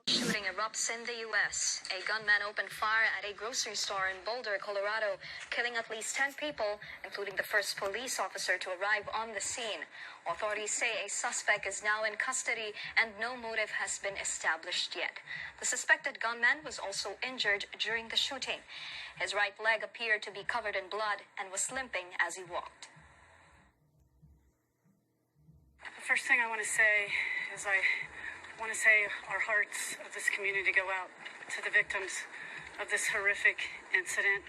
Shooting erupts in the U.S. A gunman opened fire at a grocery store in Boulder, Colorado, killing at least 10 people, including the first police officer to arrive on the scene. Authorities say a suspect is now in custody and no motive has been established yet. The suspected gunman was also injured during the shooting. His right leg appeared to be covered in blood and was limping as he walked. The first thing I want to say is I want to say our hearts of this community go out to the victims of this horrific incident.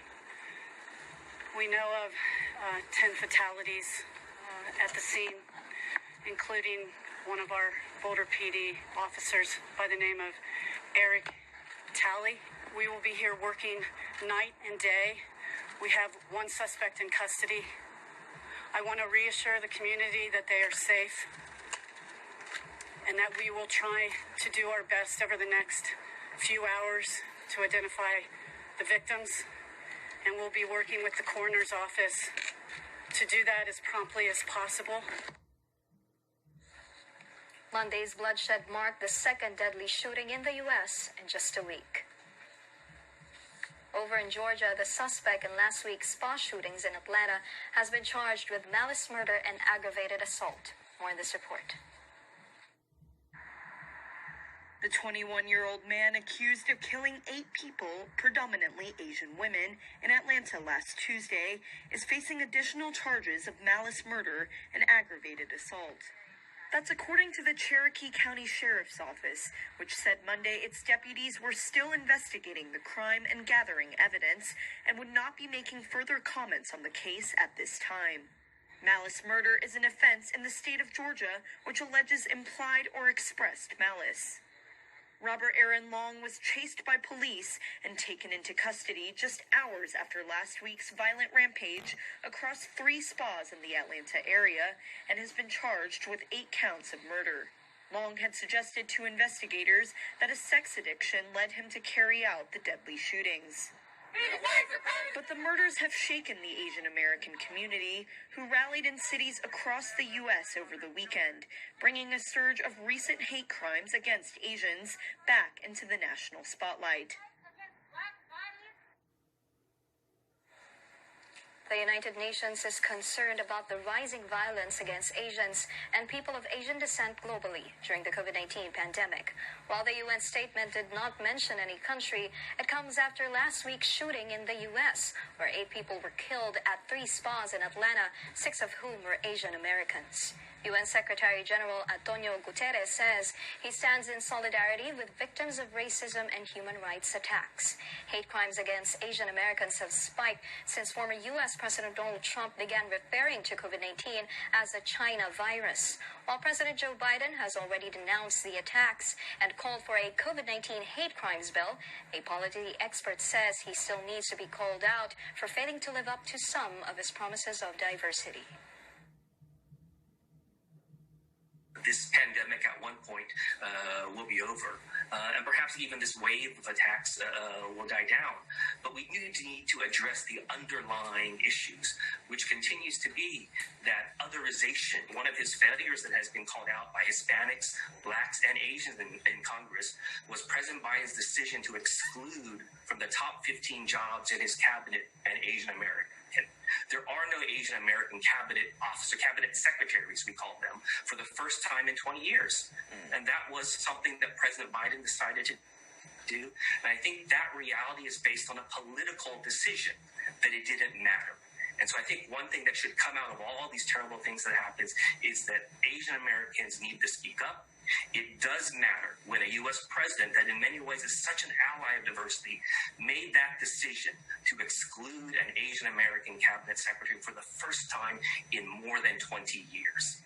We know of 10 fatalities at the scene, including one of our Boulder PD officers by the name of Eric Talley. We will be here working night and day. We have one suspect in custody. I want to reassure the community that they are safe, and that we will try to do our best over the next few hours to identify the victims, and we'll be working with the coroner's office to do that as promptly as possible. Monday's bloodshed marked the second deadly shooting in the U.S. in just a week. Over in Georgia, the suspect in last week's spa shootings in Atlanta has been charged with malice murder and aggravated assault. More in this report. The 21-year-old man accused of killing 8 people, predominantly Asian women, in Atlanta last Tuesday is facing additional charges of malice murder and aggravated assault. That's according to the Cherokee County Sheriff's Office, which said Monday its deputies were still investigating the crime and gathering evidence and would not be making further comments on the case at this time. Malice murder is an offense in the state of Georgia, which alleges implied or expressed malice. Robert Aaron Long was chased by police and taken into custody just hours after last week's violent rampage across 3 spas in the Atlanta area and has been charged with 8 counts of murder. Long had suggested to investigators that a sex addiction led him to carry out the deadly shootings. But the murders have shaken the Asian American community, who rallied in cities across the U.S. over the weekend, bringing a surge of recent hate crimes against Asians back into the national spotlight. The United Nations is concerned about the rising violence against Asians and people of Asian descent globally during the COVID-19 pandemic. While the UN statement did not mention any country, it comes after last week's shooting in the U.S., where 8 people were killed at 3 spas in Atlanta, 6 of whom were Asian Americans. UN Secretary General Antonio Guterres says he stands in solidarity with victims of racism and human rights attacks. Hate crimes against Asian Americans have spiked since former U.S. President Donald Trump began referring to COVID-19 as a China virus. While President Joe Biden has already denounced the attacks and called for a COVID-19 hate crimes bill, a policy expert says he still needs to be called out for failing to live up to some of his promises of diversity. This pandemic at one point will be over, and perhaps even this wave of attacks will die down. But we need to address the underlying issues, which continues to be that otherization. One of his failures that has been called out by Hispanics, Blacks, and Asians in Congress was President Biden's decision to exclude from the top 15 jobs in his cabinet an Asian American. There are no Asian American cabinet officers, cabinet secretaries, we call them, for the first time in 20 years. And that was something that President Biden decided to do. And I think that reality is based on a political decision that it didn't matter. And so I think one thing that should come out of all these terrible things that happens is that Asian Americans need to speak up. It does matter when a U.S. president that in many ways is such an ally of diversity made that decision to exclude an Asian American cabinet secretary for the first time in more than 20 years.